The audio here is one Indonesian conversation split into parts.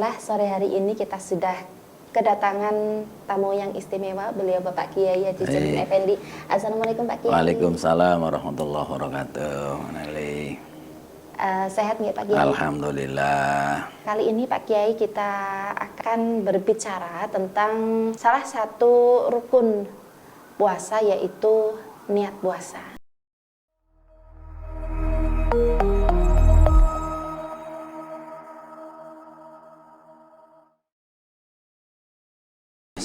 Alhamdulillah sore hari ini kita sudah kedatangan tamu yang istimewa, beliau Bapak Kiai Haji Jamil Effendi. Assalamualaikum Pak Kiai. Waalaikumsalam warahmatullahi wabarakatuh. Sehat nggak Pak Kiai? Alhamdulillah. Kali ini Pak Kiai kita akan berbicara tentang salah satu rukun puasa, yaitu niat puasa.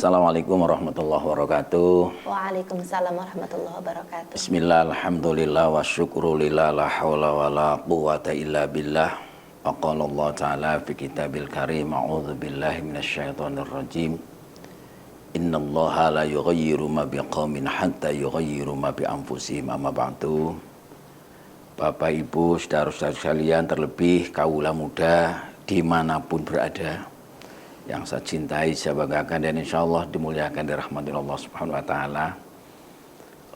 Assalamualaikum warahmatullahi wabarakatuh. Waalaikumsalam warahmatullahi wabarakatuh. Bismillah, alhamdulillah, wa syukrulillah, la hawla wa la quwata illa billah. Wa qala Allah ta'ala fi kitabil karim, a'udhu billahi minasyaitonir rajim. Inna allaha la yughayyiru ma biqaumin hatta yughayyiru ma bi anfusihim, amma ba'du. Bapak Ibu, saudara-saudara sekalian, terlebih kaula muda dimanapun berada, yang saya cintai, saya banggakan, dan insya Allah dimuliakan dirahmati Allah Subhanahu wa Ta'ala.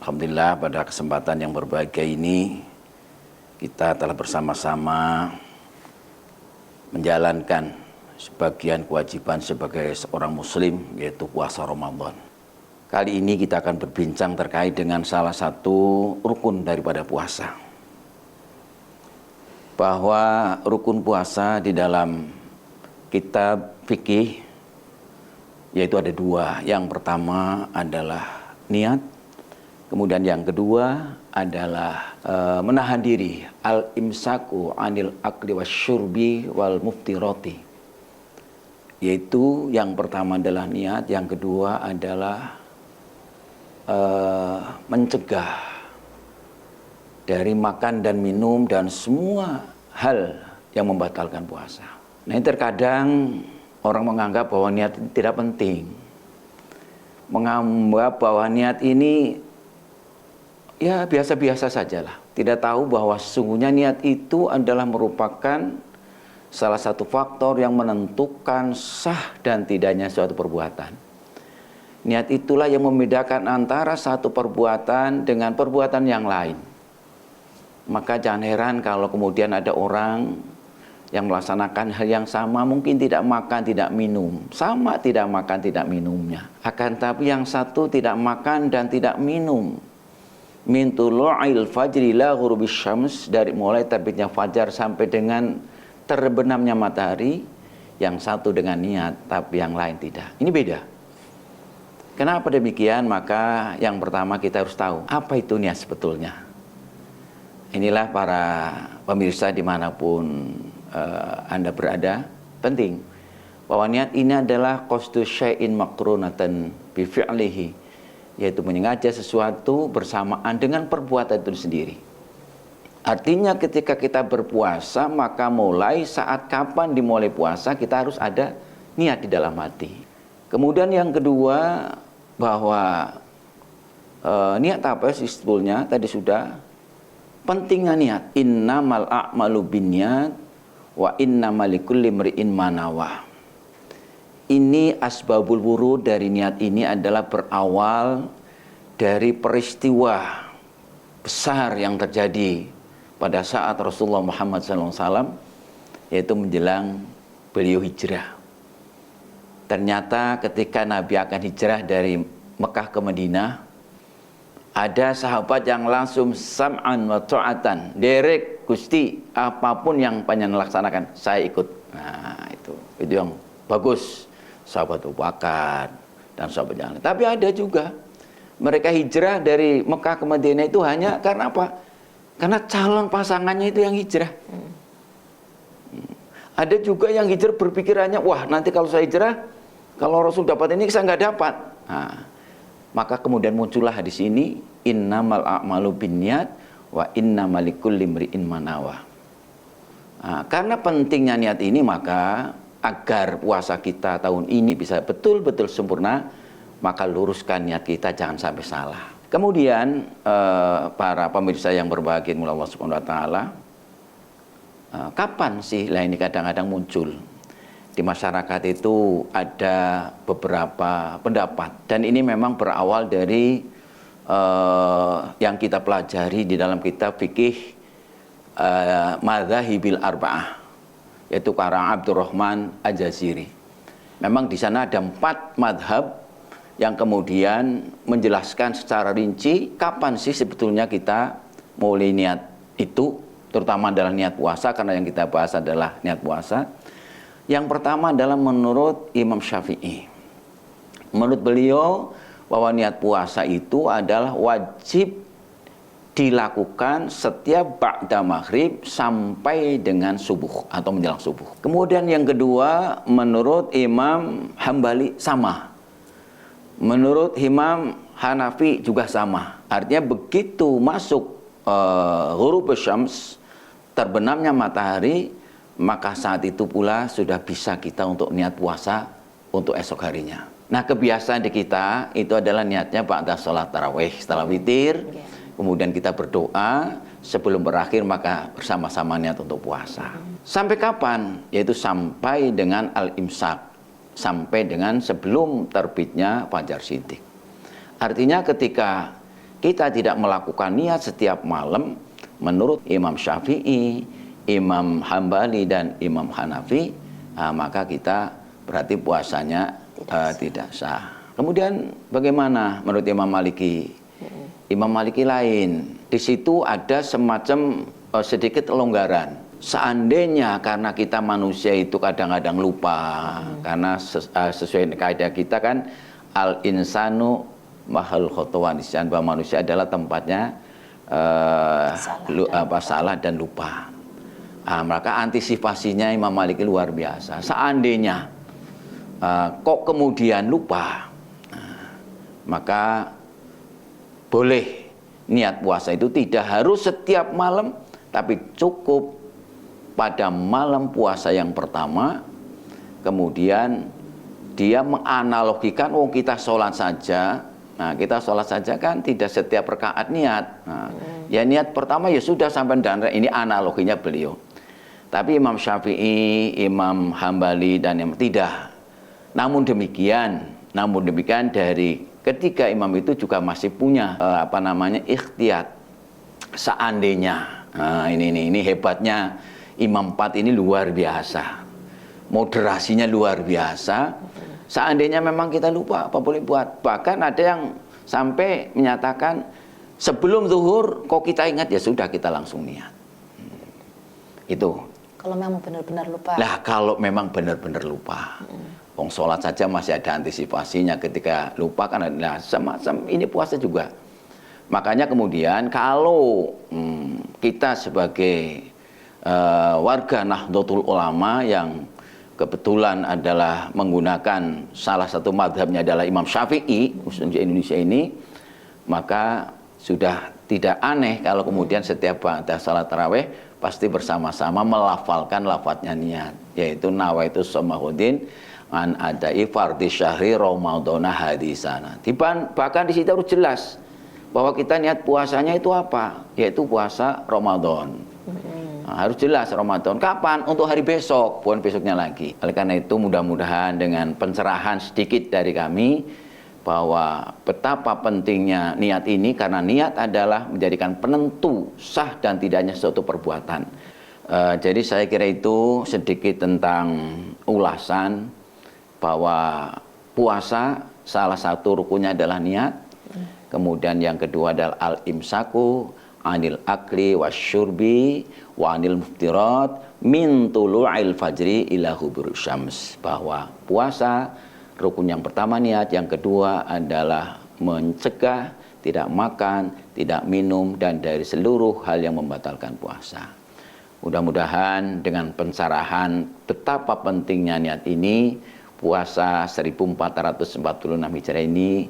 Alhamdulillah, pada kesempatan yang berbahagia ini kita telah bersama-sama menjalankan sebagian kewajiban sebagai seorang muslim, yaitu puasa Ramadan. Kali ini kita akan berbincang terkait dengan salah satu rukun daripada puasa, bahwa rukun puasa di dalam kitab fikih yaitu ada dua. Yang pertama adalah niat, kemudian yang kedua adalah menahan diri, al-imsaku anil akli wasyurbi wal muftirati. Yaitu yang pertama adalah niat, yang kedua adalah mencegah dari makan dan minum dan semua hal yang membatalkan puasa. Nah, terkadang orang menganggap bahwa niat ini tidak penting, menganggap bahwa niat ini ya biasa-biasa sajalah, tidak tahu bahwa sesungguhnya niat itu adalah merupakan salah satu faktor yang menentukan sah dan tidaknya suatu perbuatan. Niat itulah yang membedakan antara satu perbuatan dengan perbuatan yang lain. Maka jangan heran kalau kemudian ada orang yang melaksanakan hal yang sama, mungkin tidak makan, tidak minum, sama tidak makan, tidak minumnya. Akan tapi yang satu tidak makan dan tidak minum min tulu'il fajri ila ghurubis syams, dari mulai terbitnya fajar sampai dengan terbenamnya matahari. Yang satu dengan niat, tapi yang lain tidak. Ini beda. Kenapa demikian? Maka yang pertama kita harus tahu apa itu niat sebetulnya. Inilah para pemirsa dimanapun Anda berada, penting bahwa niat ini adalah qasdu syai'in maqrunatan bi fi'lihi, yaitu menyengaja sesuatu bersamaan dengan perbuatan itu sendiri. Artinya ketika kita berpuasa, maka mulai saat kapan dimulai puasa kita harus ada niat di dalam hati. Kemudian yang kedua, bahwa niat apa sih sebetulnya? Tadi sudah pentingnya niat. Innamal a'malu binniyat wa innamal likulli imri'in ma nawah. Ini asbabul wurud dari niat ini adalah berawal dari peristiwa besar yang terjadi pada saat Rasulullah Muhammad SAW, yaitu menjelang beliau hijrah. Ternyata ketika Nabi akan hijrah dari Mekah ke Madinah, ada sahabat yang langsung sam'an wa ta'atan, derek Gusti, apapun yang panjenengan laksanakan saya ikut. Nah, itu yang bagus, sahabat Abu Bakar dan sahabat yang lain. Tapi ada juga mereka hijrah dari Mekah ke Madinah itu hanya karena apa? Karena calon pasangannya itu yang hijrah. Ada juga yang hijrah berpikirannya, wah nanti kalau saya hijrah, kalau Rasul dapat ini saya nggak dapat. Nah, maka kemudian muncullah hadis ini, innamal a'malu binniyat wa innamal likulli imri'in ma nawah. Nah, karena pentingnya niat ini, maka agar puasa kita tahun ini bisa betul-betul sempurna, maka luruskan niat kita, jangan sampai salah. Kemudian para pemirsa yang berbahagia mulai Allah Subhanahu wa Ta'ala, kapan sih lah ini kadang-kadang muncul di masyarakat itu ada beberapa pendapat, dan ini memang berawal dari yang kita pelajari di dalam kitab fikih madzahibil arba'ah, yaitu karang Abdurrahman Al-Jaziri. Memang di sana ada 4 madhab yang kemudian menjelaskan secara rinci kapan sih sebetulnya kita mulai niat itu, terutama adalah niat puasa, karena yang kita bahas adalah niat puasa. Yang pertama adalah menurut Imam Syafi'i. Menurut beliau bahwa niat puasa itu adalah wajib dilakukan setiap ba'da maghrib sampai dengan subuh atau menjelang subuh. Kemudian yang kedua, menurut Imam Hambali sama. Menurut Imam Hanafi juga sama. Artinya begitu masuk ghurub syams, terbenamnya matahari, maka saat itu pula sudah bisa kita untuk niat puasa untuk esok harinya. Nah, kebiasaan di kita itu adalah niatnya ba'da sholat tarawih, setelah witir. Kemudian kita berdoa, sebelum berakhir maka bersama-sama niat untuk puasa. Sampai kapan? Yaitu sampai dengan al-imsak, sampai dengan sebelum terbitnya fajar shiddiq. Artinya ketika kita tidak melakukan niat setiap malam, menurut Imam Syafi'i, Imam Hambali dan Imam Hanafi, maka kita berarti puasanya tidak sah. Kemudian bagaimana menurut Imam Maliki? Imam Maliki lain. Di situ ada semacam sedikit kelonggaran. Seandainya karena kita manusia itu kadang-kadang lupa, karena sesuai kaidah kita kan al-insanu mahal khotowan, bahwa manusia adalah tempatnya salah dan lupa. Maka antisipasinya Imam Maliki luar biasa. Seandainya kok kemudian lupa, maka boleh niat puasa itu tidak harus setiap malam, tapi cukup pada malam puasa yang pertama. Kemudian dia menganalogikan, kita sholat saja. Nah, kita sholat saja kan tidak setiap rakaat niat. Nah, ya niat pertama ya sudah sampai, dan ini analoginya beliau. Tapi Imam Syafi'i, Imam Hambali dan yang tidak. Namun demikian dari ketiga imam itu juga masih punya ikhtiyat. Seandainya, ini hebatnya Imam 4 ini luar biasa, moderasinya luar biasa. Seandainya memang kita lupa, apa boleh buat. Bahkan ada yang sampai menyatakan sebelum zuhur kok kita ingat, ya sudah kita langsung niat. Itu kalau memang benar-benar lupa. Nah, kalau memang benar-benar lupa, wong sholat saja masih ada antisipasinya. Ketika lupa kan ada semacam ini puasa juga. Makanya kemudian kalau kita sebagai warga Nahdlatul Ulama yang kebetulan adalah menggunakan salah satu madhabnya adalah Imam Syafi'i, khususnya Indonesia ini, maka sudah tidak aneh kalau kemudian setiap ba'da salat tarawih pasti bersama-sama melafalkan lafadznya niat, yaitu nawaitu somahudin an adai fardhi syahri ramadhana hadisana. Bahkan di situ harus jelas bahwa kita niat puasanya itu apa, yaitu puasa Ramadan. Nah, harus jelas Ramadan kapan, untuk hari besok, bukan besoknya lagi. Oleh karena itu mudah-mudahan dengan pencerahan sedikit dari kami bahwa betapa pentingnya niat ini, karena niat adalah menjadikan penentu sah dan tidaknya suatu perbuatan. Jadi saya kira itu sedikit tentang ulasan bahwa puasa salah satu rukunnya adalah niat. Kemudian yang kedua adalah al-imsaku anil akli wasyurbi wa anil muftirat min tulu'il fajri ila hubur syams. Bahwa puasa rukun yang pertama niat, yang kedua adalah mencegah tidak makan, tidak minum, dan dari seluruh hal yang membatalkan puasa. Mudah-mudahan dengan pencerahan betapa pentingnya niat ini, puasa 1446 Hijriah ini,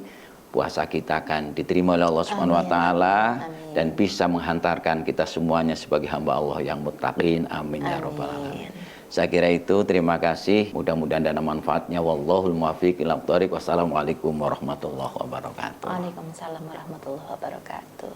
puasa kita akan diterima oleh Allah Subhanahu wa taala dan bisa menghantarkan kita semuanya sebagai hamba Allah yang muttaqin. Amin ya rabbal alamin. Saya kira itu, terima kasih. Mudah-mudahan ada manfaatnya. Wallahul muwaffiq ila thoriq. Wassalamualaikum warahmatullahi wabarakatuh. Waalaikumsalam warahmatullahi wabarakatuh.